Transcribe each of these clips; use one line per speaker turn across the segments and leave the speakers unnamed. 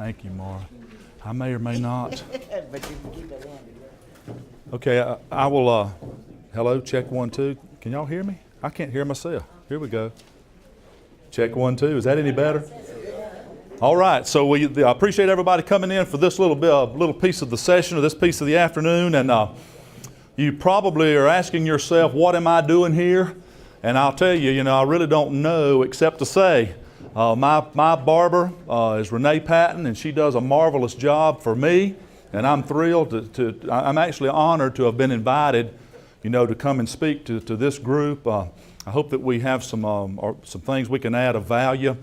Thank you, Mara. I may or may not.
But you can keep it handy.
Okay, I will, hello, check 1, 2. Can y'all hear me? I can't hear myself. Here we go. Check 1, 2. Is that any better? All right, so I appreciate everybody coming in for this little piece of the session or this piece of the afternoon. And you probably are asking yourself, what am I doing here? And I'll tell you, I really don't know except to say, my barber is Renee Patton, and she does a marvelous job for me. And I'm thrilled I'm actually honored to have been invited, to come and speak to this group. I hope that we have some things we can add of value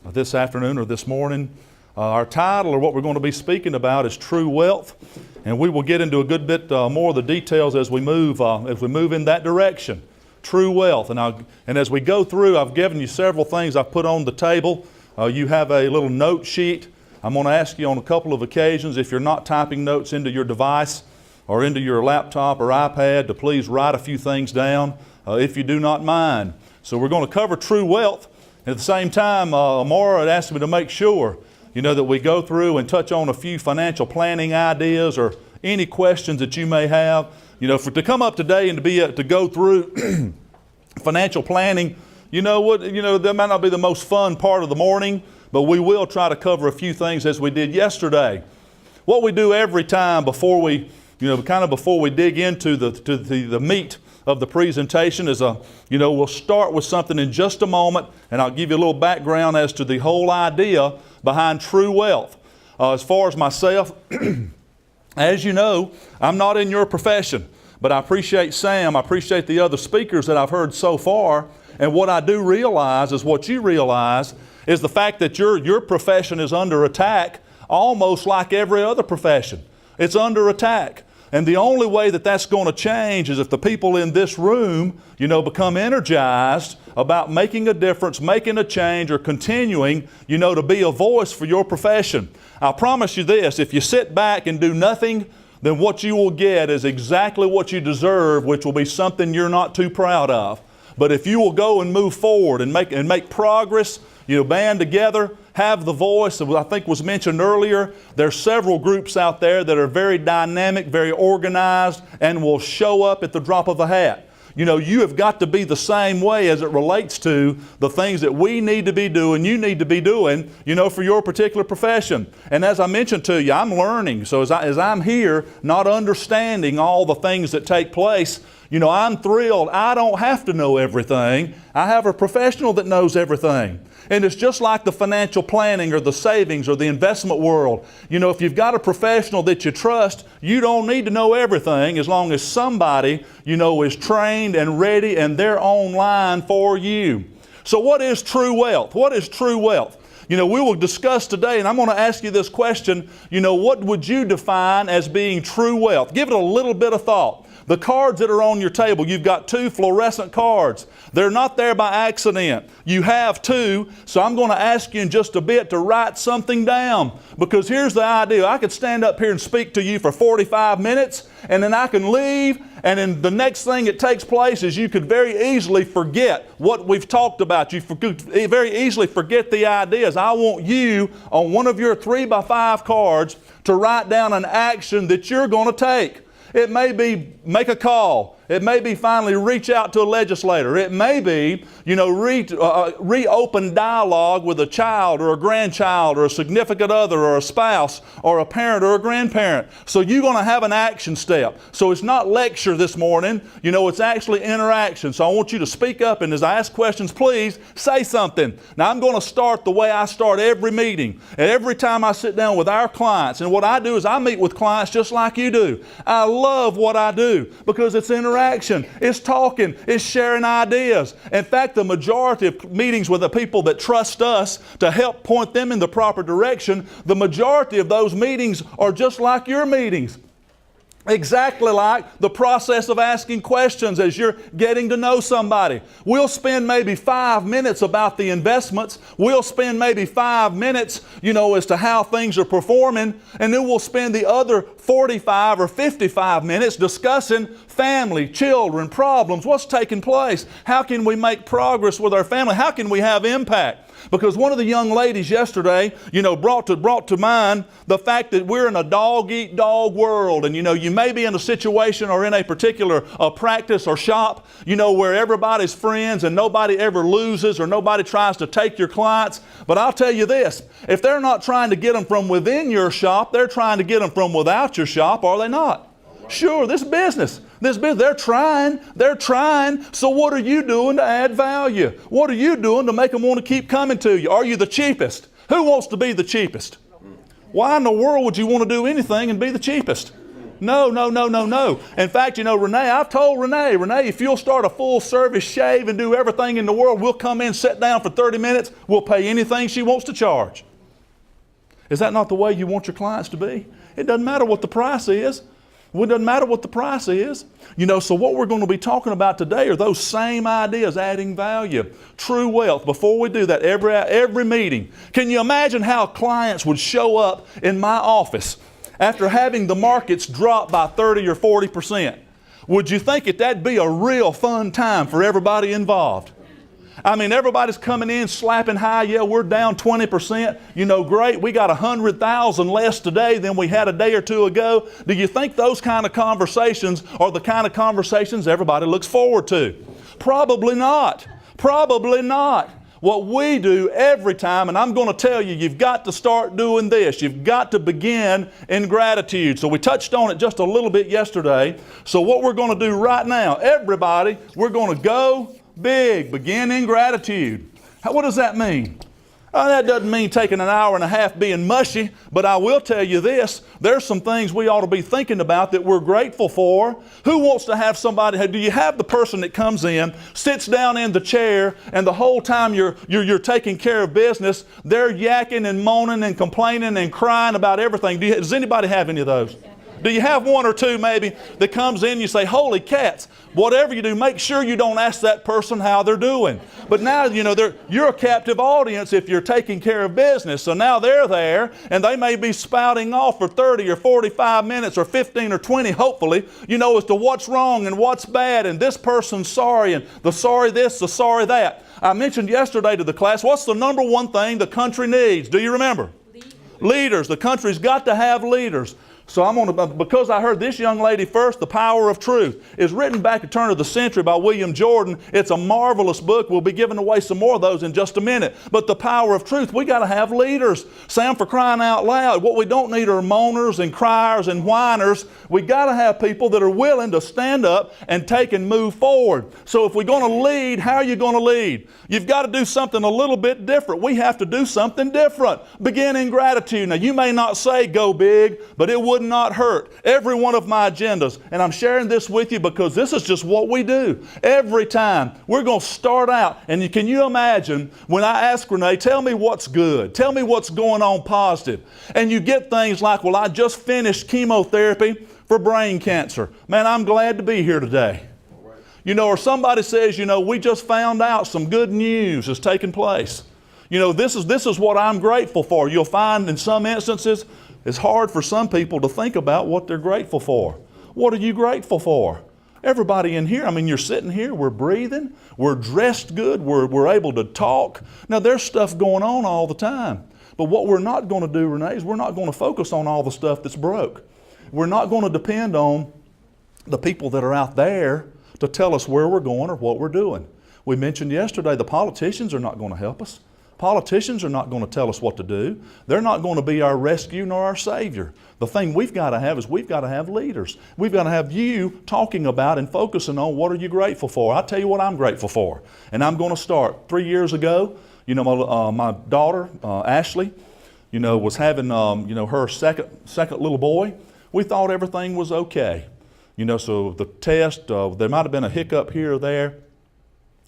this afternoon or this morning. Our title, or what we're going to be speaking about, is True Wealth, and we will get into a good bit more of the details as we move in that direction. True wealth, and as we go through, I've given you several things I've put on the table. You have a little note sheet. I'm going to ask you on a couple of occasions, if you're not typing notes into your device or into your laptop or iPad, to please write a few things down, if you do not mind. So we're going to cover true wealth. At the same time, Amara had asked me to make sure, that we go through and touch on a few financial planning ideas or any questions that you may have. To come up today and to go through financial planning, that might not be the most fun part of the morning, but we will try to cover a few things as we did yesterday. What we do every time before we dig into the meat of the presentation is we'll start with something in just a moment, and I'll give you a little background as to the whole idea behind true wealth. As far as myself, as you know, I'm not in your profession, but I appreciate Sam, I appreciate the other speakers that I've heard so far, and what I do realize is what you realize is the fact that your profession is under attack, almost like every other profession. It's under attack. And the only way that that's going to change is if the people in this room, become energized about making a difference, making a change, or continuing, to be a voice for your profession. I promise you this, if you sit back and do nothing, then what you will get is exactly what you deserve, which will be something you're not too proud of. But if you will go and move forward and make progress, band together, have the voice, I think was mentioned earlier, there's several groups out there that are very dynamic, very organized, and will show up at the drop of a hat. You have got to be the same way as it relates to the things that we need to be doing, you need to be doing, for your particular profession. And as I mentioned to you, I'm learning. So as I'm here, not understanding all the things that take place, I'm thrilled. I don't have to know everything. I have a professional that knows everything. And it's just like the financial planning or the savings or the investment world. If you've got a professional that you trust, you don't need to know everything as long as somebody, is trained and ready and they're online for you. So what is true wealth? What is true wealth? We will discuss today, and I'm going to ask you this question, what would you define as being true wealth? Give it a little bit of thought. The cards that are on your table, you've got 2 fluorescent cards. They're not there by accident. You have 2, so I'm going to ask you in just a bit to write something down. Because here's the idea. I could stand up here and speak to you for 45 minutes, and then I can leave, and then the next thing that takes place is you could very easily forget what we've talked about. You could very easily forget the ideas. I want you, on one of your 3x5 cards, to write down an action that you're going to take. It may be make a call. It may be finally reach out to a legislator. It may be, reopen dialogue with a child or a grandchild or a significant other or a spouse or a parent or a grandparent. So you're going to have an action step. So it's not lecture this morning. It's actually interaction. So I want you to speak up, and as I ask questions, please say something. Now I'm going to start the way I start every meeting. And every time I sit down with our clients, and what I do is I meet with clients just like you do. I love what I do because it's interaction. It's talking. It's sharing ideas. In fact, the majority of meetings with the people that trust us to help point them in the proper direction, the majority of those meetings are just like your meetings. Exactly like the process of asking questions as you're getting to know somebody. We'll spend maybe 5 minutes about the investments. We'll spend maybe 5 minutes, as to how things are performing. And then we'll spend the other 45 or 55 minutes discussing family, children, problems, what's taking place. How can we make progress with our family? How can we have impact? Because one of the young ladies yesterday, brought to mind the fact that we're in a dog-eat-dog world. And, you may be in a situation or in a particular practice or shop, where everybody's friends and nobody ever loses or nobody tries to take your clients. But I'll tell you this, if they're not trying to get them from within your shop, they're trying to get them from without your shop, are they not? Sure, this business, they're trying. So what are you doing to add value? What are you doing to make them want to keep coming to you? Are you the cheapest? Who wants to be the cheapest? Why in the world would you want to do anything and be the cheapest? No. In fact, Renee, I've told Renee, if you'll start a full service shave and do everything in the world, we'll come in, sit down for 30 minutes, we'll pay anything she wants to charge. Is that not the way you want your clients to be? It doesn't matter what the price is. It doesn't matter what the price is. So what we're going to be talking about today are those same ideas, adding value, true wealth. Before we do that, every meeting, can you imagine how clients would show up in my office after having the markets drop by 30 or 40%? Would you think that'd be a real fun time for everybody involved? I mean, everybody's coming in slapping high. Yeah, we're down 20%. Great. We got 100,000 less today than we had a day or two ago. Do you think those kind of conversations are the kind of conversations everybody looks forward to? Probably not. Probably not. What we do every time, and I'm going to tell you, you've got to start doing this. You've got to begin in gratitude. So we touched on it just a little bit yesterday. So what we're going to do right now, everybody, we're going to go big. Begin in gratitude. What does that mean? That doesn't mean taking an hour and a half being mushy, but I will tell you this, there's some things we ought to be thinking about that we're grateful for. Who wants to have somebody, do you have the person that comes in, sits down in the chair, and the whole time you're taking care of business, they're yakking and moaning and complaining and crying about everything? Does anybody have any of those? Do you have one or two maybe that comes in, you say, holy cats, whatever you do, make sure you don't ask that person how they're doing. But now, you're a captive audience if you're taking care of business. So now they're there and they may be spouting off for 30 or 45 minutes or 15 or 20, hopefully, as to what's wrong and what's bad and this person's sorry and the sorry this, the sorry that. I mentioned yesterday to the class, what's the number one thing the country needs? Do you remember? Leaders. The country's got to have leaders. So because I heard this young lady first, The Power of Truth, is written back at the turn of the century by William Jordan. It's a marvelous book. We'll be giving away some more of those in just a minute. But The Power of Truth, we got to have leaders. Sam, for crying out loud, what we don't need are moaners and criers and whiners. We got to have people that are willing to stand up and take and move forward. So if we're going to lead, how are you going to lead? You've got to do something a little bit different. We have to do something different. Begin in gratitude. Now, you may not say go big, but it would not hurt. Every one of my agendas, and I'm sharing this with you because this is just what we do. Every time we're going to start out, and can you imagine when I ask Renee, tell me what's good, tell me what's going on positive, and you get things like, well, I just finished chemotherapy for brain cancer. Man, I'm glad to be here today. Or somebody says, we just found out some good news is taking place. This is what I'm grateful for. You'll find in some instances, it's hard for some people to think about what they're grateful for. What are you grateful for? Everybody in here, you're sitting here, we're breathing, we're dressed good, we're able to talk. Now, there's stuff going on all the time. But what we're not going to do, Renee, is we're not going to focus on all the stuff that's broke. We're not going to depend on the people that are out there to tell us where we're going or what we're doing. We mentioned yesterday the politicians are not going to help us. Politicians are not going to tell us what to do. They're not going to be our rescue nor our savior. The thing we've got to have is we've got to have leaders. We've got to have you talking about and focusing on what are you grateful for. I'll tell you what I'm grateful for. And I'm going to start. 3 years ago, my daughter, Ashley, was having, her second little boy. We thought everything was okay. So the test, there might have been a hiccup here or there.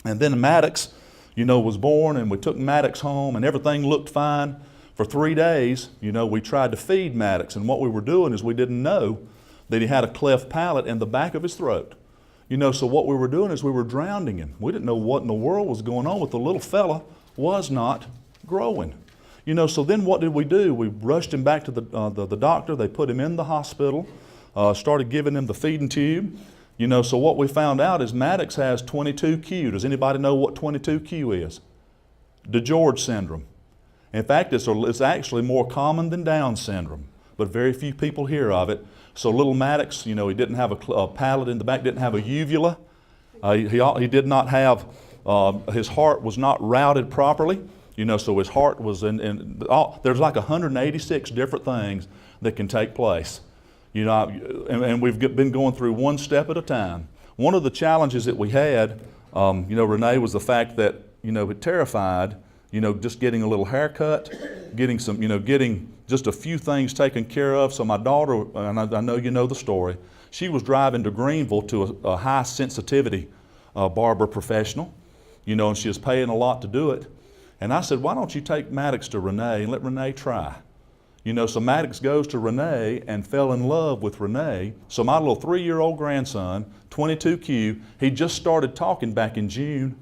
And then Maddox, was born, and we took Maddox home and everything looked fine. For 3 days, we tried to feed Maddox, and what we were doing is we didn't know that he had a cleft palate in the back of his throat. So what we were doing is we were drowning him. We didn't know what in the world was going on with the little fella was not growing. So then what did we do? We rushed him back to the doctor. They put him in the hospital, started giving him the feeding tube. So what we found out is Maddox has 22Q. Does anybody know what 22Q is? DeGeorge syndrome. In fact, it's actually more common than Down syndrome, but very few people hear of it. So little Maddox, he didn't have a palate in the back, didn't have a uvula. He did not have, his heart was not routed properly, so his heart was there's like 186 different things that can take place. And we've been going through one step at a time. One of the challenges that we had, Renee, was the fact that, it terrified, just getting a little haircut, getting just a few things taken care of. So my daughter, and I know you know the story, she was driving to Greenville to a high sensitivity barber professional, and she was paying a lot to do it. And I said, why don't you take Maddox to Renee and let Renee try? So Maddox goes to Renee and fell in love with Renee. So my little 3-year-old grandson, 22Q, he just started talking back in June,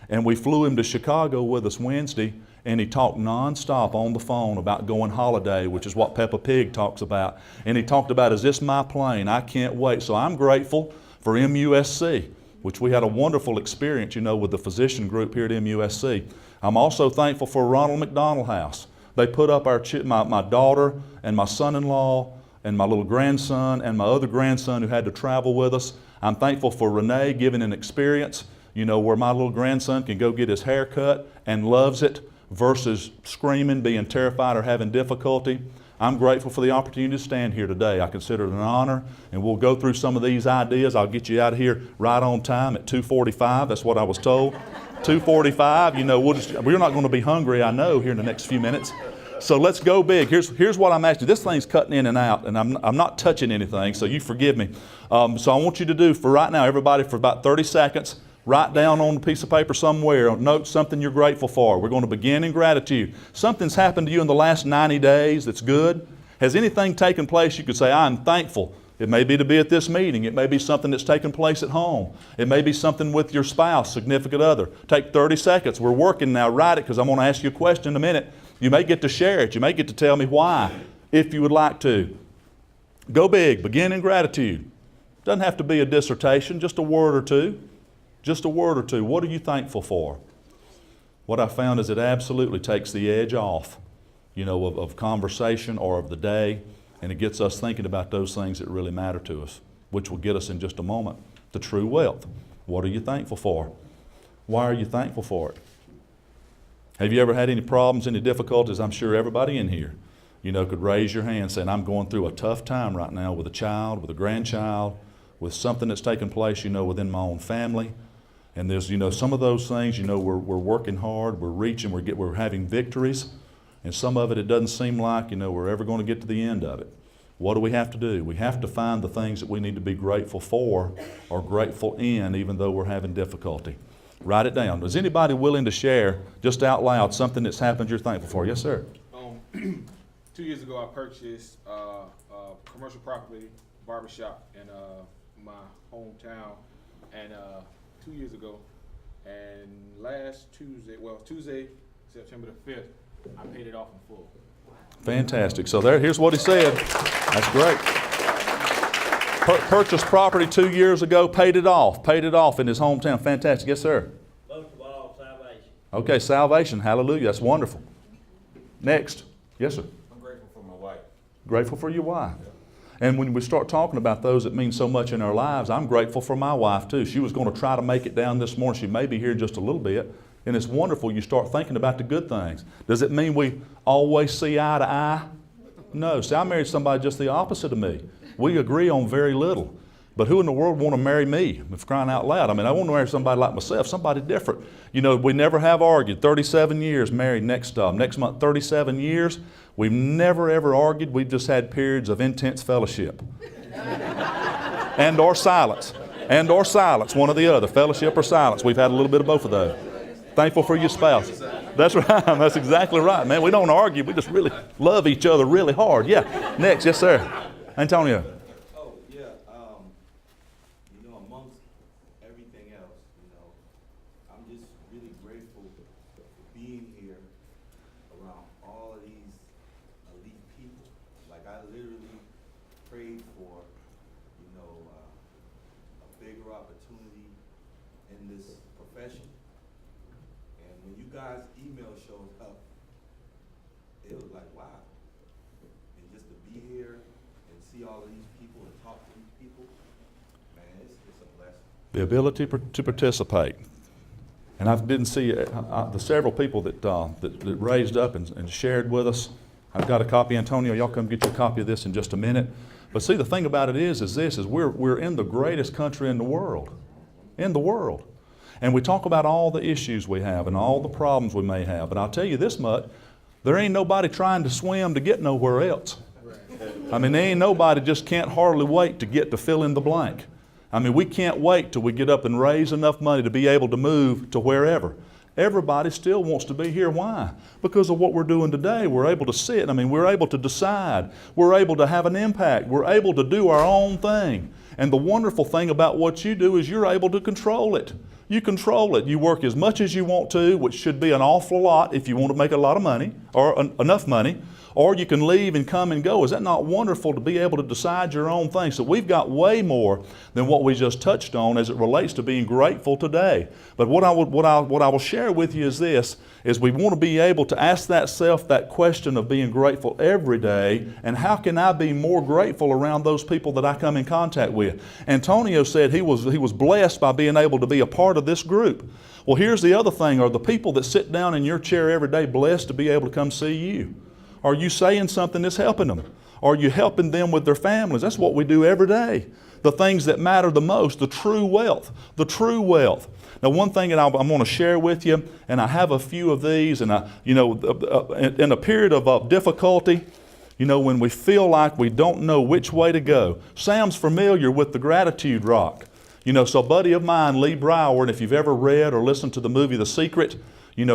and we flew him to Chicago with us Wednesday, and he talked nonstop on the phone about going holiday, which is what Peppa Pig talks about. And he talked about, is this my plane? I can't wait. So I'm grateful for MUSC, which we had a wonderful experience, with the physician group here at MUSC. I'm also thankful for Ronald McDonald House. They put up my daughter and my son-in-law and my little grandson and my other grandson who had to travel with us. I'm thankful for Renee giving an experience, where my little grandson can go get his hair cut and loves it versus screaming, being terrified, or having difficulty. I'm grateful for the opportunity to stand here today. I consider it an honor, and we'll go through some of these ideas. I'll get you out of here right on time at 2:45. That's what I was told. 2:45, we're not going to be hungry, I know, here in the next few minutes. So let's go big. Here's what I'm asking. This thing's cutting in and out, and I'm not touching anything, so you forgive me. So I want you to do, for right now, everybody, for about 30 seconds, write down on a piece of paper somewhere, note something you're grateful for. We're going to begin in gratitude. Something's happened to you in the last 90 days that's good. Has anything taken place you could say, I'm thankful? It may be to be at this meeting. It may be something that's taken place at home. It may be something with your spouse, significant other. Take 30 seconds. We're working now. Write it, because I'm going to ask you a question in a minute. You may get to share it. You may get to tell me why, if you would like to. Go big. Begin in gratitude. Doesn't have to be a dissertation, just a word or two. Just a word or two. What are you thankful for? What I found is it absolutely takes the edge off, of conversation or of the day, and it gets us thinking about those things that really matter to us, which will get us in just a moment to true wealth. What are you thankful for? Why are you thankful for it? Have you ever had any problems, any difficulties? I'm sure everybody in here, could raise your hand saying, I'm going through a tough time right now with a child, with a grandchild, with something that's taken place, within my own family. And there's, some of those things, we're working hard, we're reaching, we're having victories. And some of it doesn't seem like, we're ever going to get to the end of it. What do we have to do? We have to find the things that we need to be grateful for or grateful in, even though we're having difficulty. Write it down. Is anybody willing to share, just out loud, something that's happened you're thankful for? Yes, sir.
2 years ago, I purchased a commercial property, barbershop in my hometown, and 2 years ago, and Tuesday, September the 5th, I paid it off in full.
Fantastic. So here's what he said. That's great. Purchased property 2 years ago, paid it off in his hometown. Fantastic. Yes, sir.
Most of all, salvation.
Okay, salvation. Hallelujah. That's wonderful. Next. Yes, sir.
I'm grateful for my wife.
Grateful for your wife. And when we start talking about those that mean so much in our lives, I'm grateful for my wife too. She was going to try to make it down this morning. She may be here in just a little bit. And it's wonderful you start thinking about the good things. Does it mean we always see eye to eye? No. See, I married somebody just the opposite of me. We agree on very little. But who in the world want to marry me? If crying out loud. I mean, I want to marry somebody like myself, somebody different. We never have argued. 37 years married next month, 37 years. We've never ever argued. We've just had periods of intense fellowship. and or silence. One or the other. Fellowship or silence. We've had a little bit of both of those. Thankful for your spouse. That's right. That's exactly right, man. We don't argue. We just really love each other really hard. Yeah. Next. Yes, sir. Antonio.
Oh, yeah. Amongst everything else, I'm just really grateful for being here around all of these elite people. Like, I literally prayed for, a bigger opportunity in this profession. And when you guys email all of these people and talk to these people, man, it's a blessing.
The ability to participate. And I didn't see the several people that raised up and shared with us. I've got a copy. Antonio, y'all come get your copy of this in just a minute. But see, the thing about it is we're in the greatest country in the world. In the world. And we talk about all the issues we have and all the problems we may have. But I'll tell you this much, there ain't nobody trying to swim to get nowhere else. I mean, there ain't nobody just can't hardly wait to get to fill in the blank. I mean, we can't wait till we get up and raise enough money to be able to move to wherever. Everybody still wants to be here. Why? Because of what we're doing today. We're able to sit. I mean, we're able to decide. We're able to have an impact. We're able to do our own thing. And the wonderful thing about what you do is you're able to control it. You control it. You work as much as you want to, which should be an awful lot if you want to make a lot of money or enough money. Or you can leave and come and go. Is that not wonderful to be able to decide your own thing? So we've got way more than what we just touched on as it relates to being grateful today. But what I will share with you is this, is we want to be able to ask that question of being grateful every day, and how can I be more grateful around those people that I come in contact with? Antonio said he was blessed by being able to be a part of this group. Well, here's the other thing. Are the people that sit down in your chair every day blessed to be able to come see you? Are you saying something that's helping them? Are you helping them with their families? That's what we do every day. The things that matter the most, the true wealth, the true wealth. Now, one thing that I'm going to share with you, and I have a few of these, and in a period of difficulty, when we feel like we don't know which way to go. Sam's familiar with the gratitude rock. So a buddy of mine, Lee Brower, and if you've ever read or listened to the movie The Secret,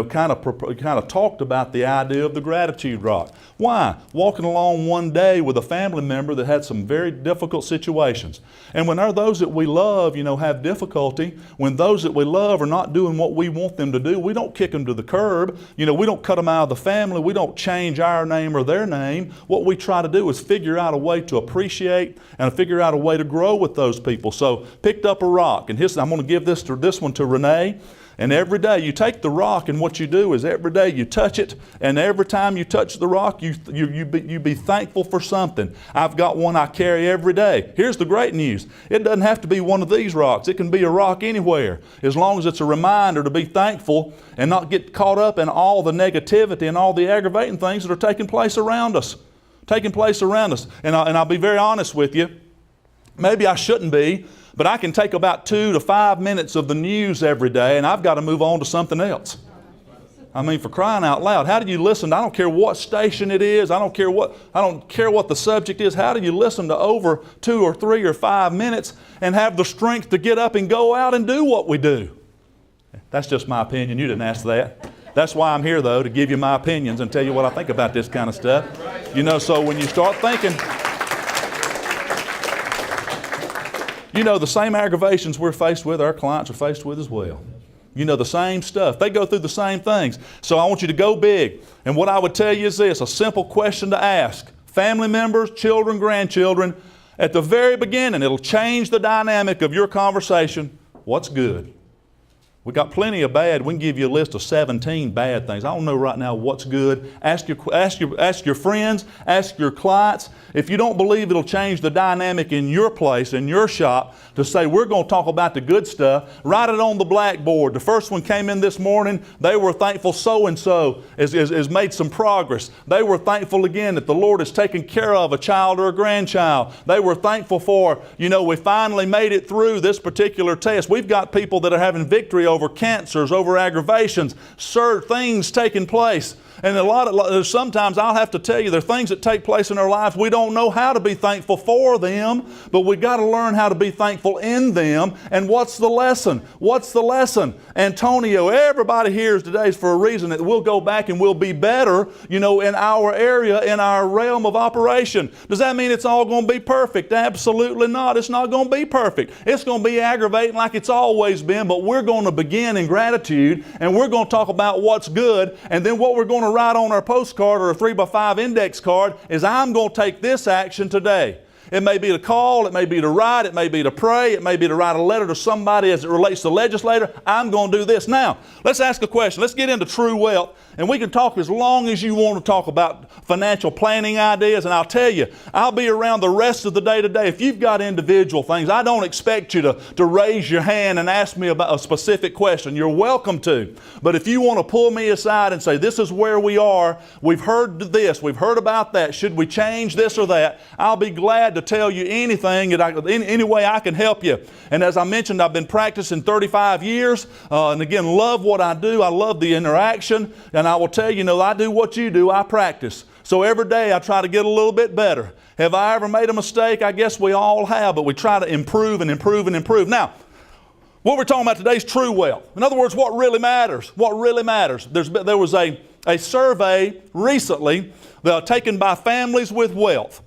kind of talked about the idea of the gratitude rock. Why? Walking along one day with a family member that had some very difficult situations. And when those that we love, have difficulty, when those that we love are not doing what we want them to do, we don't kick them to the curb. We don't cut them out of the family. We don't change our name or their name. What we try to do is figure out a way to appreciate and figure out a way to grow with those people. So picked up a rock, and I'm going to give this one to Renee. And every day you take the rock, and what you do is every day you touch it, and every time you touch the rock, you be thankful for something. I've got one I carry every day. Here's the great news. It doesn't have to be one of these rocks. It can be a rock anywhere, as long as it's a reminder to be thankful and not get caught up in all the negativity and all the aggravating things that are taking place around us. And I'll be very honest with you. Maybe I shouldn't be, but I can take about 2 to 5 minutes of the news every day, and I've got to move on to something else. I mean, for crying out loud, how do you listen? I don't care what station it is. I don't care what the subject is. How do you listen to over 2 or 3 or 5 minutes and have the strength to get up and go out and do what we do? That's just my opinion. You didn't ask that. That's why I'm here, though, to give you my opinions and tell you what I think about this kind of stuff. So when you start thinking, the same aggravations we're faced with, our clients are faced with as well. The same stuff. They go through the same things. So I want you to go big. And what I would tell you is this, a simple question to ask. Family members, children, grandchildren, at the very beginning, it'll change the dynamic of your conversation. What's good? We got plenty of bad. We can give you a list of 17 bad things. I don't know right now what's good. Ask your friends, ask your clients. If you don't believe it'll change the dynamic in your place, in your shop, to say we're going to talk about the good stuff, write it on the blackboard. The first one came in this morning. They were thankful so-and-so has made some progress. They were thankful again that the Lord has taken care of a child or a grandchild. They were thankful for, we finally made it through this particular test. We've got people that are having victory over cancers, over aggravations, things taking place. And sometimes I'll have to tell you, there are things that take place in our lives we don't know how to be thankful for them, but we've got to learn how to be thankful in them. And what's the lesson? Antonio, everybody here today is for a reason that we'll go back and we'll be better, in our area, in our realm of operation. Does that mean it's all going to be perfect? Absolutely not. It's not going to be perfect. It's going to be aggravating like it's always been, but we're going to begin in gratitude, and we're going to talk about what's good, and then what we're going to write on our postcard or a 3x5 index card is I'm going to take this action today. It may be to call, it may be to write, it may be to pray, it may be to write a letter to somebody as it relates to the legislator. I'm going to do this. Now, let's ask a question. Let's get into true wealth, and we can talk as long as you want to talk about financial planning ideas, and I'll tell you, I'll be around the rest of the day today. If you've got individual things, I don't expect you to raise your hand and ask me about a specific question. You're welcome to. But if you want to pull me aside and say, this is where we are, we've heard this, we've heard about that, should we change this or that, I'll be glad to tell you anything, any way I can help you. And as I mentioned, I've been practicing 35 years, and again, love what I do. I love the interaction, and I will tell you, I do what you do, I practice. So every day I try to get a little bit better. Have I ever made a mistake? I guess we all have, but we try to improve and improve and improve. Now, what we're talking about today is true wealth. In other words, what really matters. What really matters. There was a survey recently taken by families with wealth.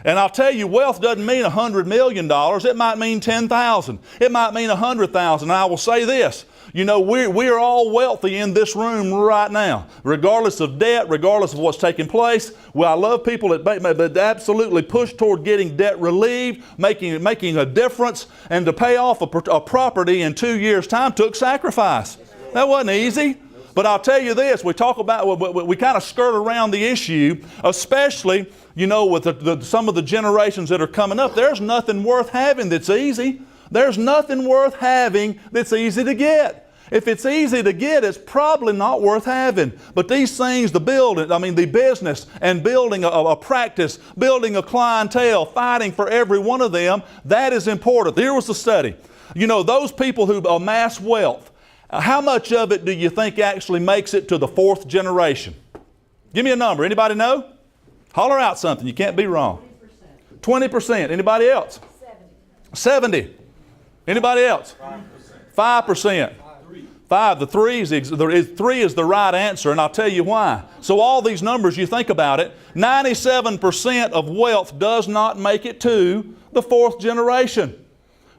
And I'll tell you, wealth doesn't mean $100 million. It might mean 10,000. It might mean 100,000. And I will say this. We are all wealthy in this room right now, regardless of debt, regardless of what's taking place. Well, I love people that absolutely push toward getting debt relieved, making a difference, and to pay off a property in 2 years' time took sacrifice. That wasn't easy. But I'll tell you this, we kind of skirt around the issue, especially, with some of the generations that are coming up. There's nothing worth having that's easy. There's nothing worth having that's easy to get. If it's easy to get, it's probably not worth having. But these things, the business and building a practice, building a clientele, fighting for every one of them, that is important. Here was the study. Those people who amass wealth, how much of it do you think actually makes it to the 4th generation? Give me a number. Anybody know? Holler out something. You can't be wrong. 20%. Anybody else? 70. Anybody else? 5%. 5. The 3 is the right answer, and I'll tell you why. So all these numbers, you think about it, 97% of wealth does not make it to the 4th generation.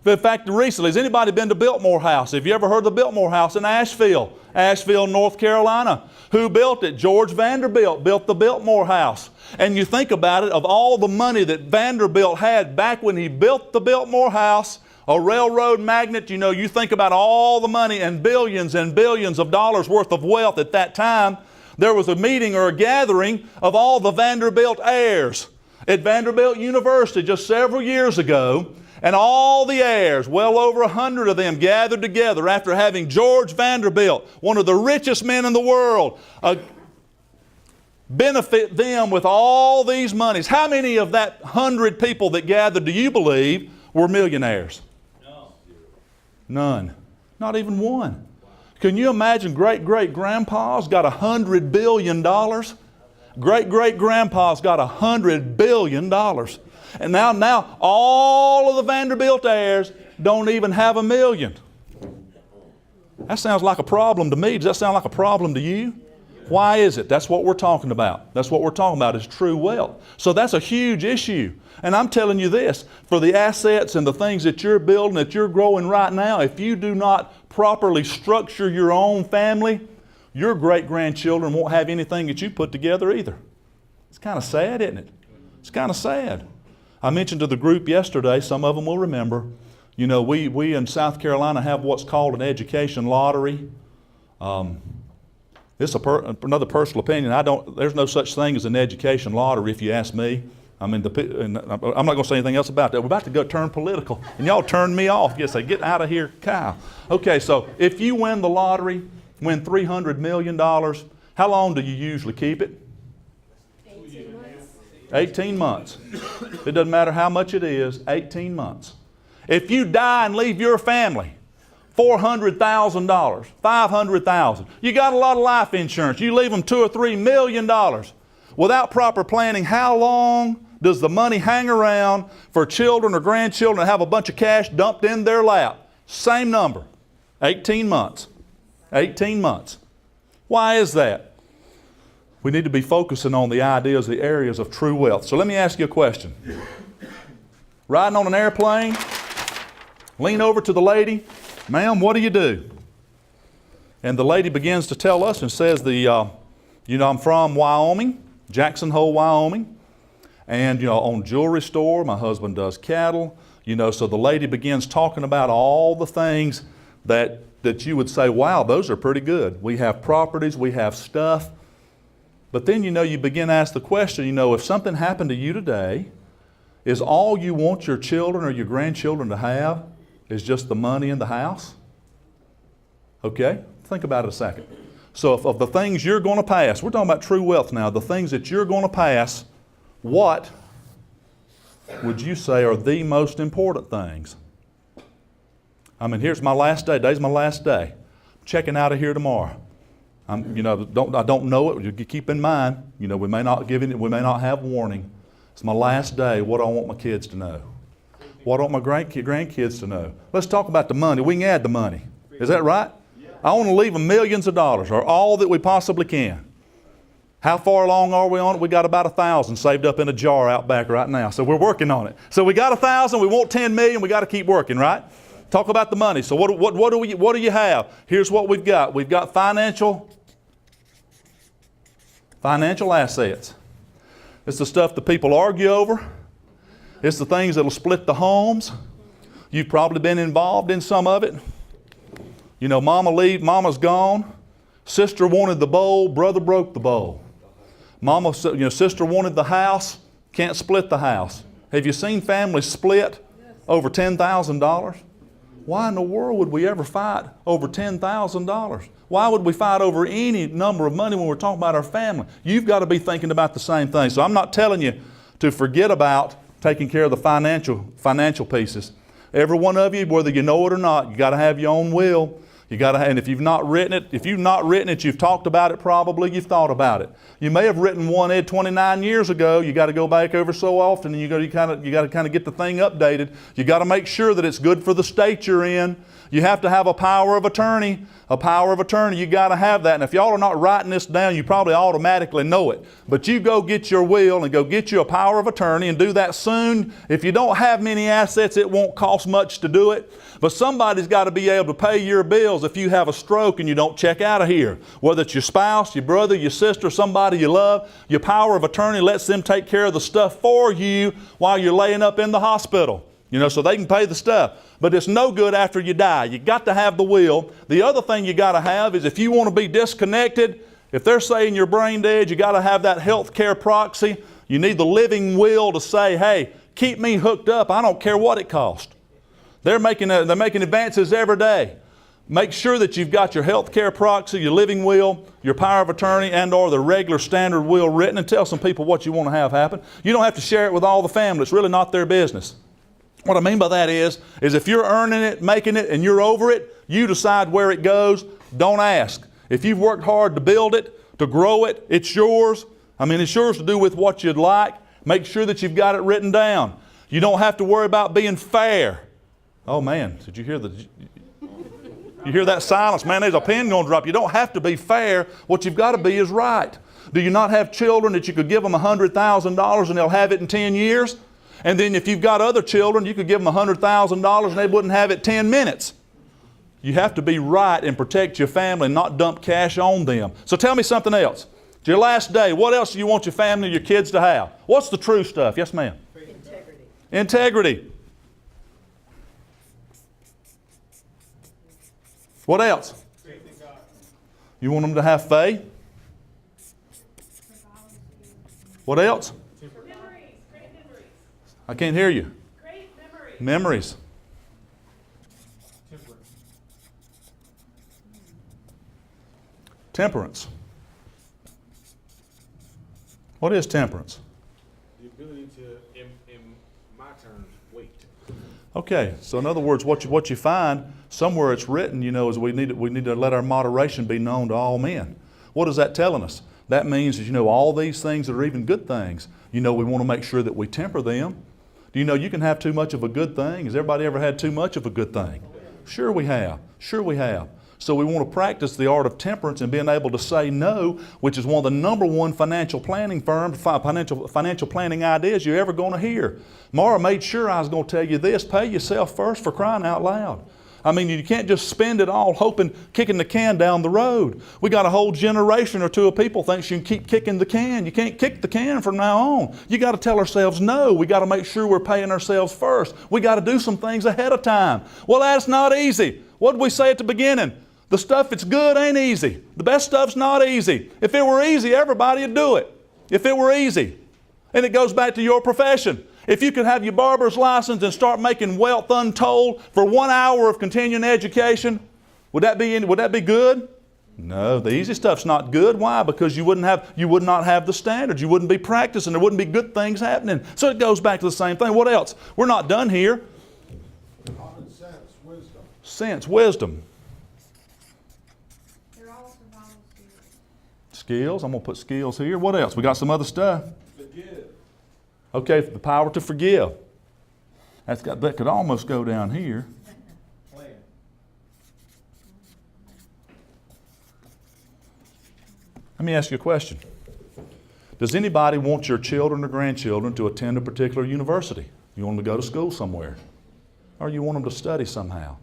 In fact, recently, has anybody been to Biltmore House? Have you ever heard of the Biltmore House in Asheville, North Carolina? Who built it? George Vanderbilt built the Biltmore House. And you think about it, of all the money that Vanderbilt had back when he built the Biltmore House, a railroad magnate, you think about all the money and billions of dollars worth of wealth at that time. There was a meeting or a gathering of all the Vanderbilt heirs at Vanderbilt University just several years ago. And all the heirs, well over 100 of them, gathered together after having George Vanderbilt, one of the richest men in the world, benefit them with all these monies. How many of that 100 people that gathered, do you believe, were millionaires?
No.
None. Not even one. Can you imagine great-great-grandpa's got $100 billion? Great-great-grandpa's got $100 billion. And now all of the Vanderbilt heirs don't even have $1 million. That sounds like a problem to me. Does that sound like a problem to you? Why is it? That's what we're talking about. That's what we're talking about is true wealth. So that's a huge issue. And I'm telling you this, for the assets and the things that you're building, that you're growing right now, if you do not properly structure your own family, your great-grandchildren won't have anything that you put together either. It's kind of sad, isn't it? It's kind of sad. I mentioned to the group yesterday, some of them will remember, we in South Carolina have what's called an education lottery. This is another personal opinion. There's no such thing as an education lottery if you ask me. I'm not going to say anything else about that. We're about to go turn political, and y'all turned me off. You say, get out of here, Kyle. Okay, so if you win the lottery, win $300 million, how long do you usually keep it? 18 months. It doesn't matter how much it is, 18 months. If you die and leave your family $400,000, $500,000, you got a lot of life insurance, you leave them $2 or $3 million. Without proper planning, how long does the money hang around for children or grandchildren to have a bunch of cash dumped in their lap? Same number, 18 months. 18 months. Why is that? We need to be focusing on the ideas, the areas of true wealth. So let me ask you a question. Riding on an airplane, lean over to the lady, ma'am, what do? And the lady begins to tell us and says, I'm from Wyoming, Jackson Hole, Wyoming, and own jewelry store. My husband does cattle. So the lady begins talking about all the things that you would say, wow, those are pretty good. We have properties, we have stuff. But then you begin to ask the question, if something happened to you today, is all you want your children or your grandchildren to have is just the money in the house? Okay, think about it a second. So if of the things you're going to pass, we're talking about true wealth now, the things that you're going to pass, what would you say are the most important things? I mean, here's my last day. Today's my last day. I'm checking out of here tomorrow. I don't know it. You keep in mind, we may not have warning. It's my last day. What do I want my kids to know? What do I want my grandkids to know? Let's talk about the money. We can add the money. Is that right? I want to leave them millions of dollars, or all that we possibly can. How far along are we on it? We got about 1,000 saved up in a jar out back right now. So we're working on it. So we got 1,000. We want 10 million. We got to keep working, right? Talk about the money. So what do you have? Here's what we've got. We've got financial assets. It's the stuff that people argue over. It's the things that'll split the homes. You've probably been involved in some of it. Mama's gone. Sister wanted the bowl, brother broke the bowl. Sister wanted the house, can't split the house. Have you seen families split over $10,000? Why in the world would we ever fight over $10,000? Why would we fight over any number of money when we're talking about our family? You've got to be thinking about the same thing. So I'm not telling you to forget about taking care of the financial pieces. Every one of you, whether you know it or not, you got to have your own will. And if you've not written it, you've talked about it probably, you've thought about it. You may have written one, Ed, 29 years ago. You got to go back over so often, and you got to kind of get the thing updated. You got to make sure that it's good for the state you're in. You have to have a power of attorney. A power of attorney, you got to have that. And if y'all are not writing this down, you probably automatically know it. But you go get your will and go get you a power of attorney and do that soon. If you don't have many assets, it won't cost much to do it. But somebody's got to be able to pay your bills if you have a stroke and you don't check out of here. Whether it's your spouse, your brother, your sister, somebody you love, your power of attorney lets them take care of the stuff for you while you're laying up in the hospital. So they can pay the stuff. But it's no good after you die. You got to have the will. The other thing you got to have is if you want to be disconnected, if they're saying you're brain dead, you got to have that health care proxy. You need the living will to say, hey, keep me hooked up. I don't care what it costs. They're making advances every day. Make sure that you've got your health care proxy, your living will, your power of attorney, and or the regular standard will written, and tell some people what you want to have happen. You don't have to share it with all the family. It's really not their business. What I mean by that is if you're earning it, making it, and you're over it, you decide where it goes. Don't ask. If you've worked hard to build it, to grow it, it's yours. It's yours to do with what you'd like. Make sure that you've got it written down. You don't have to worry about being fair. Oh man, did you hear you hear that silence? Man, there's a pin going to drop. You don't have to be fair. What you've got to be is right. Do you not have children that you could give them $100,000 and they'll have it in 10 years? And then if you've got other children, you could give them $100,000 and they wouldn't have it 10 minutes. You have to be right and protect your family and not dump cash on them. So tell me something else. It's your last day. What else do you want your family or your kids to have? What's the true stuff? Yes, ma'am?
Integrity.
Integrity. What else?
Faith in God.
You want them to have faith? What else?
Memories, great memories.
I can't hear you.
Great memories.
Memories. Temperance. What is temperance?
The ability to, in my terms, wait.
Okay, so in other words, what you find somewhere it's written, is we need to let our moderation be known to all men. What is that telling us? That means that all these things that are even good things, we want to make sure that we temper them. Do you know you can have too much of a good thing? Has everybody ever had too much of a good thing? Sure we have. Sure we have. So we want to practice the art of temperance and being able to say no, which is one of the number one financial planning ideas you're ever going to hear. Mara made sure I was going to tell you this. Pay yourself first, for crying out loud. I mean, you can't just spend it all hoping, kicking the can down the road. We got a whole generation or two of people thinks you can keep kicking the can. You can't kick the can from now on. You got to tell ourselves no. We got to make sure we're paying ourselves first. We got to do some things ahead of time. Well, that's not easy. What did we say at the beginning? The stuff that's good ain't easy. The best stuff's not easy. If it were easy, everybody would do it. If it were easy. And it goes back to your profession. If you could have your barber's license and start making wealth untold for 1 hour of continuing education, would that be good? No, the easy stuff's not good. Why? Because you would not have the standards. You wouldn't be practicing. There wouldn't be good things happening. So it goes back to the same thing. What else? We're not done here.
Common sense, wisdom.
Sense, wisdom.
They're all survival skills.
Skills. I'm going to put skills here. What else? We got some other stuff.
Forgive.
Okay, the power to forgive. That could almost go down here.
Plan.
Let me ask you a question. Does anybody want your children or grandchildren to attend a particular university? You want them to go to school somewhere? Or you want them to study somehow?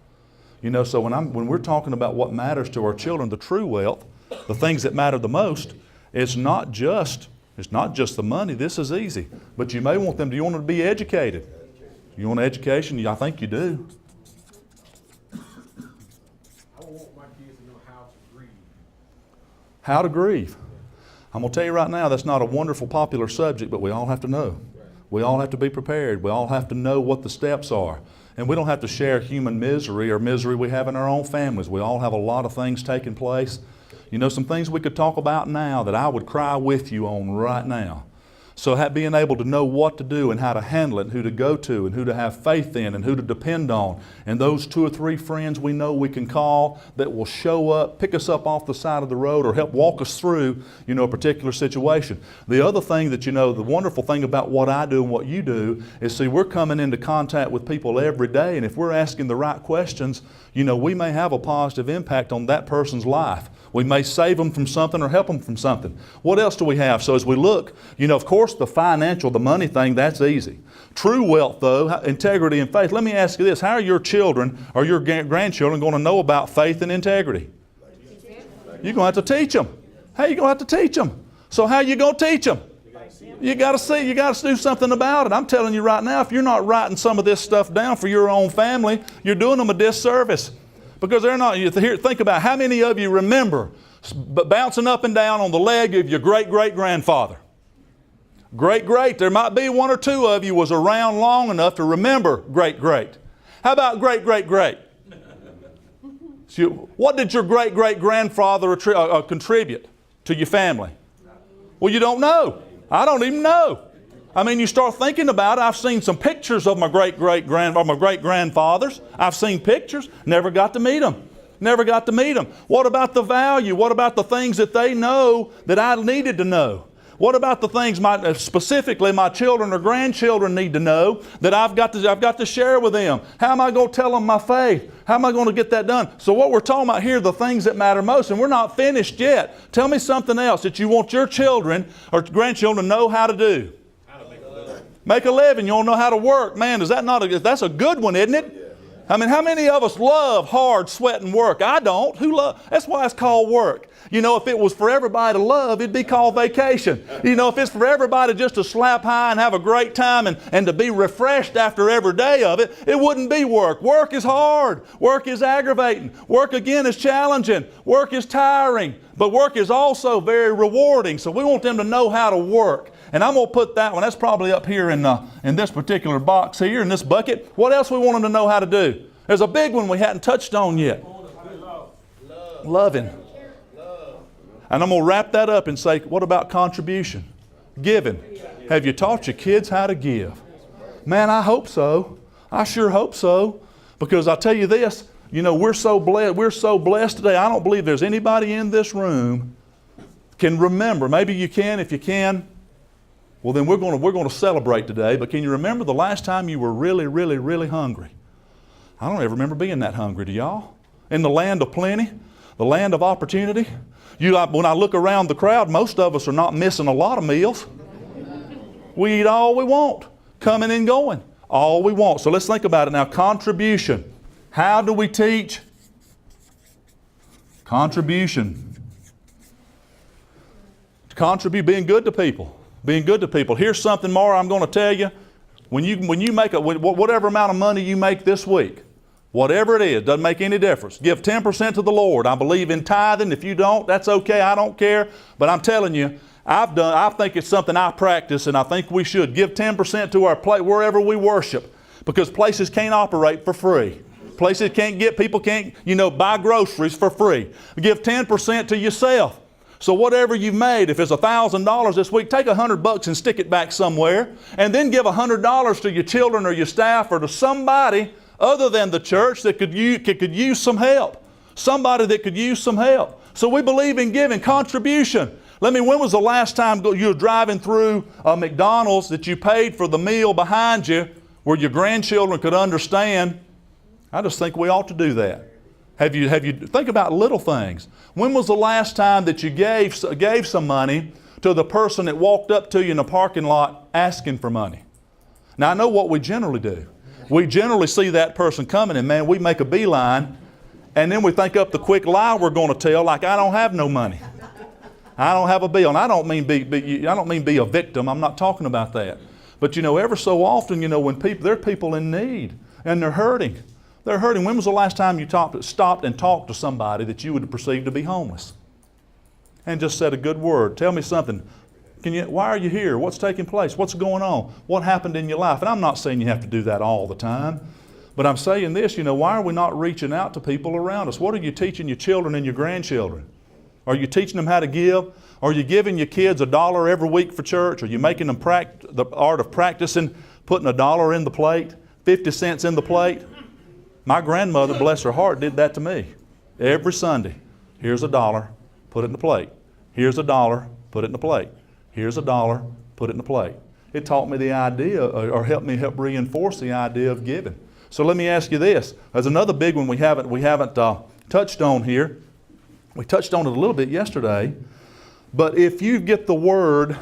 You know, so when we're talking about what matters to our children, the true wealth, the things that matter the most, it's not just the money. This is easy. But you may want them, do you want them to be educated? You want education? I think you do.
I want my kids to know how to grieve.
How to grieve. I'm going to tell you right now, that's not a wonderful, popular subject, but we all have to know. We all have to be prepared. We all have to know what the steps are. And we don't have to share human misery or misery we have in our own families. We all have a lot of things taking place. You know, some things we could talk about now that I would cry with you on right now. So being able to know what to do and how to handle it and who to go to and who to have faith in and who to depend on. And those 2 or 3 friends we know we can call that will show up, pick us up off the side of the road or help walk us through, you know, a particular situation. The other thing that, you know, the wonderful thing about what I do and what you do is, see, we're coming into contact with people every day, and if we're asking the right questions, you know, we may have a positive impact on that person's life. We may save them from something or help them from something. What else do we have? So as we look, you know, of course, the financial, the money thing, that's easy. True wealth, though, integrity and faith. Let me ask you this. How are your children or your grandchildren going to know about faith and integrity? You're going to have to teach them. How are you going to have to teach them? So how are you going to teach them? You got to see, you got to do something about it. I'm telling you right now, if you're not writing some of this stuff down for your own family, you're doing them a disservice. Because they're not, here, think about how many of you remember bouncing up and down on the leg of your great-great-grandfather. Great-great. There might be 1 or 2 of you was around long enough to remember great-great. How about great-great-great? So what did your great-great-grandfather contribute to your family? Well, you don't know. I don't even know. I mean, you start thinking about it. I've seen some pictures of my great-grandfathers. I've seen pictures. Never got to meet them. Never got to meet them. What about the value? What about the things that they know that I needed to know? What about the things specifically my children or grandchildren need to know that I've got to share with them? How am I going to tell them my faith? How am I going to get that done? So what we're talking about here are the things that matter most, and we're not finished yet. Tell me something else that you want your children or grandchildren to know how to do. Make a living. You don't know how to work. Man, that's a good one, isn't it? I mean, how many of us love hard sweat and work? I don't. That's why it's called work. You know, if it was for everybody to love, it'd be called vacation. You know, if it's for everybody just to slap high and have a great time and to be refreshed after every day of it, it wouldn't be work. Work is hard. Work is aggravating. Work, again, is challenging. Work is tiring. But work is also very rewarding. So we want them to know how to work. And I'm going to put that one, that's probably up here in this particular box here, in this bucket. What else we want them to know how to do? There's a big one we hadn't touched on yet. Loving. And I'm going to wrap that up and say, what about contribution? Giving. Have you taught your kids how to give? Man, I hope so. I sure hope so. Because I'll tell you this, you know, we're so blessed today. I don't believe there's anybody in this room can remember. Maybe you can, if you can. Well, then we're going to celebrate today, but can you remember the last time you were really, really, really hungry? I don't ever remember being that hungry, do y'all? In the land of plenty, the land of opportunity. When I look around the crowd, most of us are not missing a lot of meals. We eat all we want, coming and going, all we want. So let's think about it now. Contribution. How do we teach? Contribution. Contribute, being good to people. Being good to people. Here's something more I'm going to tell you. When you make whatever amount of money you make this week, whatever it is, doesn't make any difference. Give 10% to the Lord. I believe in tithing. If you don't, that's okay. I don't care. But I'm telling you, I think it's something I practice, and I think we should. Give 10% to our place wherever we worship, because places can't operate for free. Places can't get, people can't, buy groceries for free. Give 10% to yourself. So whatever you've made, if it's $1,000 this week, take $100 and stick it back somewhere, and then give $100 to your children or your staff or to somebody other than the church that could use some help. Somebody that could use some help. So we believe in giving, contribution. When was the last time you were driving through a McDonald's that you paid for the meal behind you where your grandchildren could understand? I just think we ought to do that. Have you think about little things. When was the last time that you gave some money to the person that walked up to you in the parking lot asking for money? Now I know what we generally do. We generally see that person coming and man, we make a beeline, and then we think up the quick lie we're going to tell, like I don't have no money. I don't have a bill. And I don't mean be a victim. I'm not talking about that. But ever so often, when there are people in need and they're hurting. They're hurting. When was the last time you stopped and talked to somebody that you would perceive to be homeless? And just said a good word. Tell me something. Why are you here? What's taking place? What's going on? What happened in your life? And I'm not saying you have to do that all the time. But I'm saying this, why are we not reaching out to people around us? What are you teaching your children and your grandchildren? Are you teaching them how to give? Are you giving your kids $1 every week for church? Are you making them the art of practicing, putting $1 in the plate, 50 cents in the plate? My grandmother, bless her heart, did that to me. Every Sunday. Here's $1, put it in the plate. Here's $1, put it in the plate. Here's $1, put it in the plate. It taught me the idea, or helped reinforce the idea of giving. So let me ask you this. There's another big one we haven't touched on here. We touched on it a little bit yesterday. But if you get the word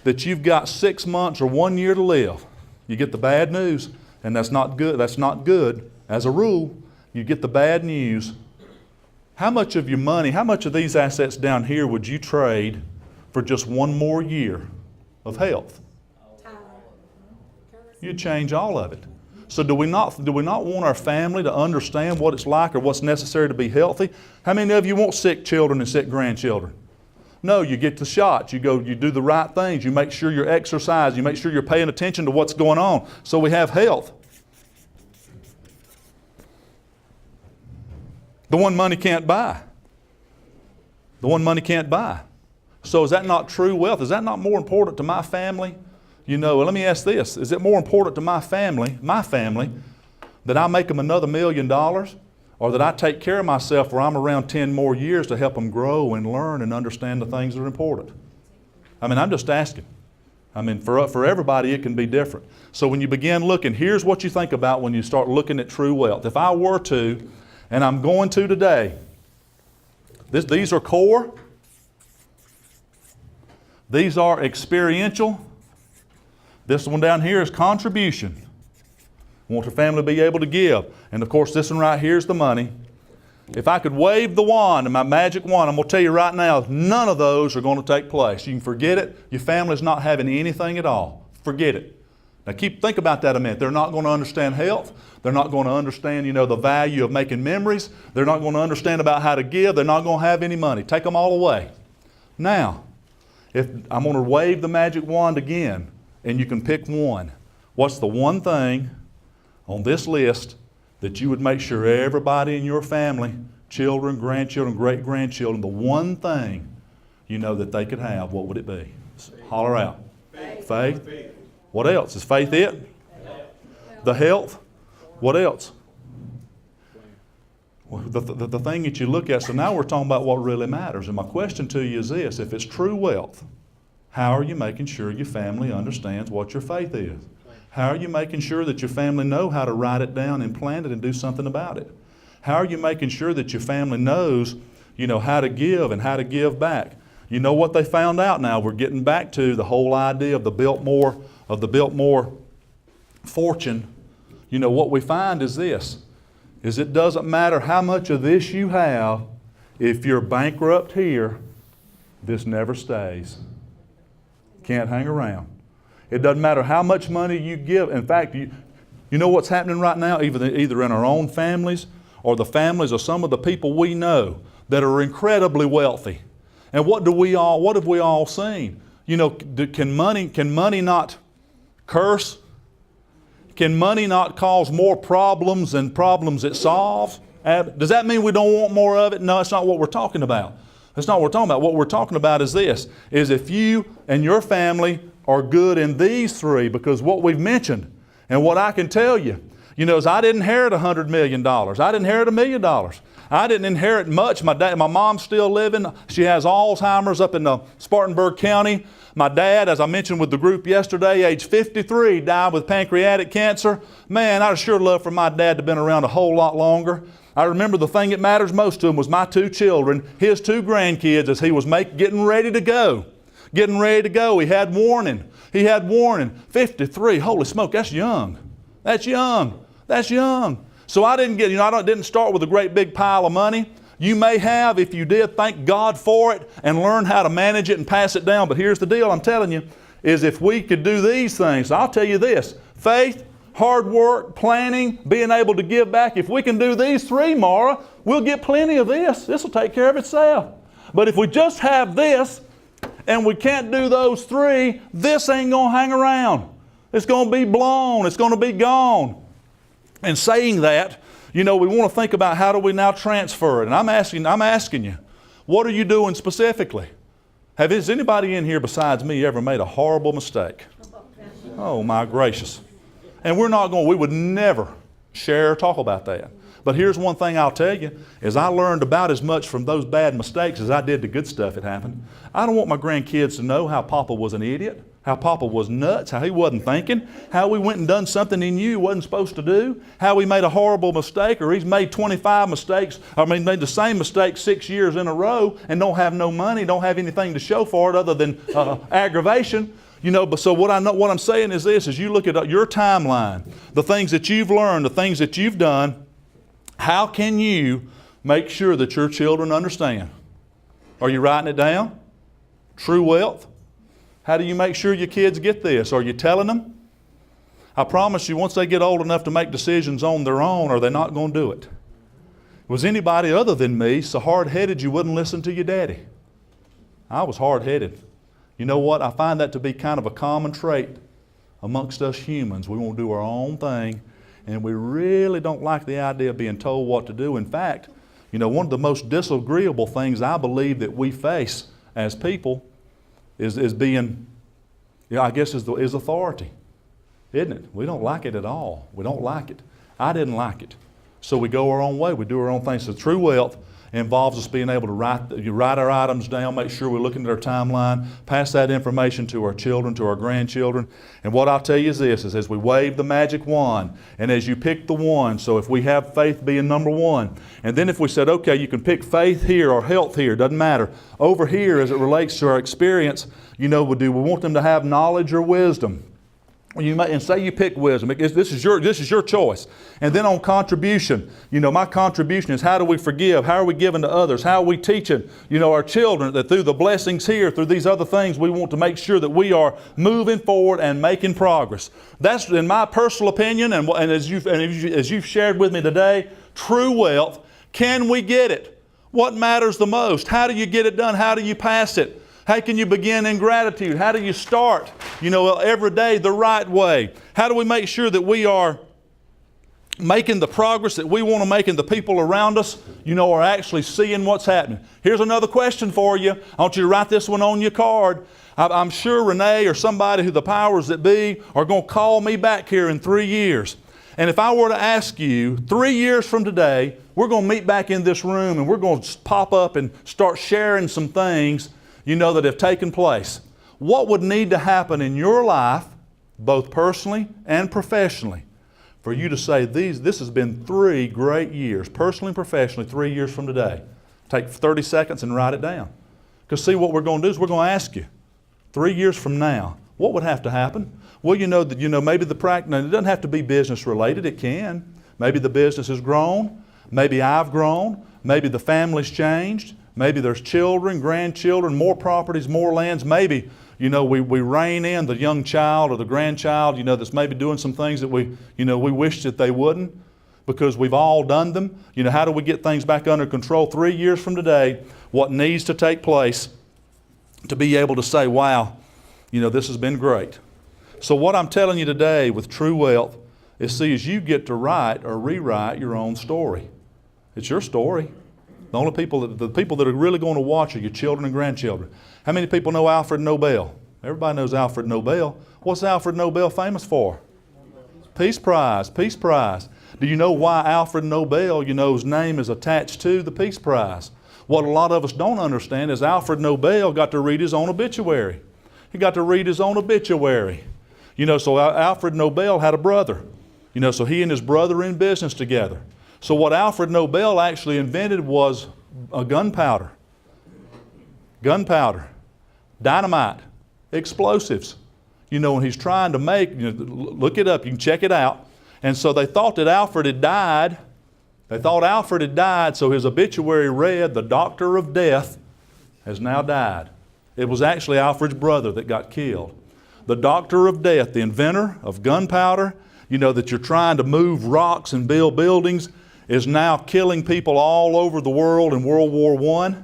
that you've got 6 months or 1 year to live, you get the bad news, and that's not good. That's not good. As a rule, you get the bad news. How much of your money, how much of these assets down here would you trade for just 1 more year of health? You'd change all of it. So do we not want our family to understand what it's like or what's necessary to be healthy? How many of you want sick children and sick grandchildren? No, you get the shots. You do the right things. You make sure you're exercising. You make sure you're paying attention to what's going on. So we have health. The one money can't buy. The one money can't buy. So is that not true wealth? Is that not more important to my family? Let me ask this. Is it more important to my family, that I make them another $1 million, or that I take care of myself where I'm around 10 more years to help them grow and learn and understand the things that are important? I'm just asking. For everybody it can be different. So when you begin looking, here's what you think about when you start looking at true wealth. If I were to, and I'm going to today, these are core. These are experiential. This one down here is contribution. I want your family to be able to give. And of course, this one right here is the money. If I could wave the wand, my magic wand, I'm going to tell you right now, none of those are going to take place. You can forget it. Your family's not having anything at all. Forget it. Now think about that a minute. They're not going to understand health. They're not going to understand, the value of making memories. They're not going to understand about how to give. They're not going to have any money. Take them all away. Now, if I'm going to wave the magic wand again, and you can pick one, what's the one thing on this list that you would make sure everybody in your family, children, grandchildren, great-grandchildren, the one thing that they could have, what would it be? Holler out. Faith. What else? Is faith it? The health? What else? Well, the thing that you look at, so now we're talking about what really matters. And my question to you is this: if it's true wealth, how are you making sure your family understands what your faith is? How are you making sure that your family know how to write it down and plan it and do something about it? How are you making sure that your family knows, how to give and how to give back? You know what they found out now? We're getting back to the whole idea of the Biltmore fortune. What we find is this. is it doesn't matter how much of this you have, if you're bankrupt here, this never stays. Can't hang around. It doesn't matter how much money you give. In fact, you know what's happening right now, either in our own families or the families of some of the people we know that are incredibly wealthy. And what have we all seen? You know, can money not curse? Can money not cause more problems than problems it solves? Does that mean we don't want more of it? No, that's not what we're talking about. That's not what we're talking about. What we're talking about is this, is if you and your family are good in these three, because what we've mentioned, and what I can tell you, is I didn't inherit $100 million. I didn't inherit $1 million. I didn't inherit much. My mom's still living. She has Alzheimer's up in Spartanburg County. My dad, as I mentioned with the group yesterday, age 53, died with pancreatic cancer. Man, I'd sure love for my dad to have been around a whole lot longer. I remember the thing that matters most to him was my 2 children, his 2 grandkids, as he was getting ready to go. Getting ready to go. He had warning. 53, holy smoke, that's young. That's young. That's young. So I didn't start with a great big pile of money. You may have, if you did, thank God for it and learn how to manage it and pass it down. But here's the deal I'm telling you, is if we could do these things, I'll tell you this, faith, hard work, planning, being able to give back. If we can do these 3, Mara, we'll get plenty of this. This will take care of itself. But if we just have this and we can't do those 3, this ain't going to hang around. It's going to be blown. It's going to be gone. And saying that, we want to think about how do we now transfer it. And I'm asking you, what are you doing specifically? Has anybody in here besides me ever made a horrible mistake? Oh my gracious. And we would never share or talk about that. But here's one thing I'll tell you, is I learned about as much from those bad mistakes as I did the good stuff that happened. I don't want my grandkids to know how Papa was an idiot, how Papa was nuts, how he wasn't thinking, how we went and done something he knew he wasn't supposed to do, how we made a horrible mistake, or he's made 25 mistakes, made the same mistake 6 years in a row and don't have no money, don't have anything to show for it other than aggravation. But so what I'm saying is this, is you look at your timeline, the things that you've learned, the things that you've done, how can you make sure that your children understand? Are you writing it down? True wealth? How do you make sure your kids get this? Are you telling them? I promise you, once they get old enough to make decisions on their own, are they not going to do it? Was anybody other than me so hard-headed you wouldn't listen to your daddy? I was hard-headed. You know what? I find that to be kind of a common trait amongst us humans. We want to do our own thing, and we really don't like the idea of being told what to do. In fact, one of the most disagreeable things I believe that we face as people is being, is authority, isn't it? We don't like it at all. We don't like it. I didn't like it. So we go our own way. We do our own things. So true wealth involves us being able to write our items down, make sure we're looking at our timeline, pass that information to our children, to our grandchildren. And what I'll tell you is this, is as we wave the magic wand, and as you pick the one, so if we have faith being number 1, and then if we said, okay, you can pick faith here or health here, doesn't matter. Over here, as it relates to our experience, do we want them to have knowledge or wisdom? And say you pick wisdom. This is your choice. And then on contribution, my contribution is how do we forgive? How are we giving to others? How are we teaching, our children that through the blessings here, through these other things, we want to make sure that we are moving forward and making progress. That's in my personal opinion, and as you've shared with me today, true wealth. Can we get it? What matters the most? How do you get it done? How do you pass it? How can you begin in gratitude? How do you start, every day the right way? How do we make sure that we are making the progress that we want to make and the people around us, are actually seeing what's happening? Here's another question for you. I want you to write this one on your card. I'm sure Renee or somebody who the powers that be are going to call me back here in 3 years. And if I were to ask you, 3 years from today, we're going to meet back in this room and we're going to pop up and start sharing some things that have taken place. What would need to happen in your life, both personally and professionally, for you to say, this has been 3 great years, personally and professionally, 3 years from today? Take 30 seconds and write it down. Because see, what we're going to do is we're going to ask you, 3 years from now, what would have to happen? Well, maybe the practice, it doesn't have to be business related, it can. Maybe the business has grown. Maybe I've grown. Maybe the family's changed. Maybe there's children, grandchildren, more properties, more lands. Maybe, we rein in the young child or the grandchild, that's maybe doing some things that we wish that they wouldn't, because we've all done them. How do we get things back under control? 3 years from today, what needs to take place to be able to say, wow, this has been great. So what I'm telling you today with True Wealth is, as you get to write or rewrite your own story. It's your story. The people that are really going to watch are your children and grandchildren. How many people know Alfred Nobel? Everybody knows Alfred Nobel. What's Alfred Nobel famous for? Peace Prize, Peace Prize. Do you know why Alfred Nobel, his name is attached to the Peace Prize? What a lot of us don't understand is Alfred Nobel got to read his own obituary. He got to read his own obituary. So Alfred Nobel had a brother. So he and his brother were in business together. So what Alfred Nobel actually invented was a gunpowder, dynamite, explosives. When he's trying to make, look it up, you can check it out. And so they thought that Alfred had died. So his obituary read, "The doctor of death has now died." It was actually Alfred's brother that got killed. The doctor of death, the inventor of gunpowder, that you're trying to move rocks and build buildings, is now killing people all over the world in World War I.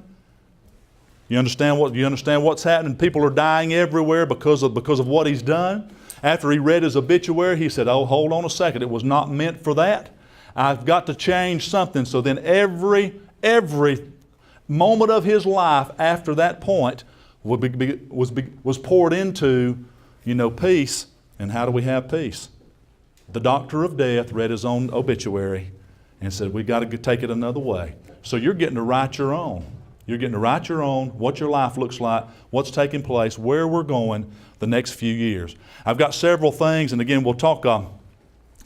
You understand what's happening? People are dying everywhere because of what he's done. After he read his obituary, he said, "Oh, hold on a second. It was not meant for that. I've got to change something." So then every moment of his life after that point was poured into, peace. And how do we have peace? The doctor of death read his own obituary and said, "We've got to take it another way." So you're getting to write your own. You're getting to write your own, what your life looks like, what's taking place, where we're going the next few years. I've got several things, and again, we'll talk. I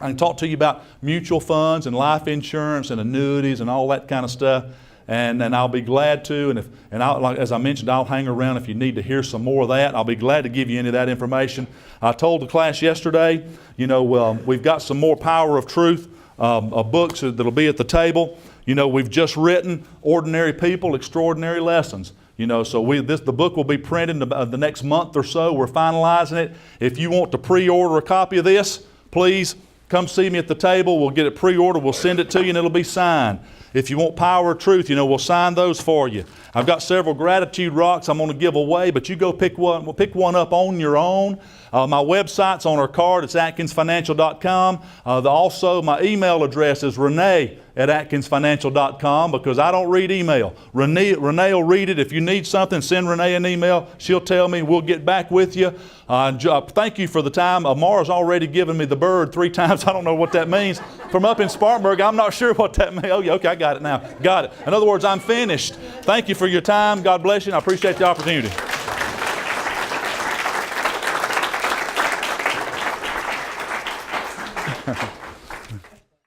can talk to you about mutual funds and life insurance and annuities and all that kind of stuff, and I'll be glad to. As I mentioned, I'll hang around if you need to hear some more of that. I'll be glad to give you any of that information. I told the class yesterday, we've got some more Power of Truth books that'll be at the table. We've just written Ordinary People, Extraordinary Lessons. The book will be printed in the next month or so. We're finalizing it. If you want to pre-order a copy of this, please come see me at the table. We'll get it pre-ordered. We'll send it to you and it'll be signed. If you want Power of Truth, we'll sign those for you. I've got several gratitude rocks I'm going to give away, but you go pick one up on your own. My website's on our card. It's atkinsfinancial.com. Also, my email address is renee@atkinsfinancial.com, because I don't read email. Renee will read it. If you need something, send Renee an email. She'll tell me. We'll get back with you. Thank you for the time. Mara's already given me the bird 3 times. I don't know what that means. From up in Spartanburg, I'm not sure what that means. Oh, yeah, okay, I got it now. Got it. In other words, I'm finished. Thank you for your time. God bless you, and I appreciate the opportunity.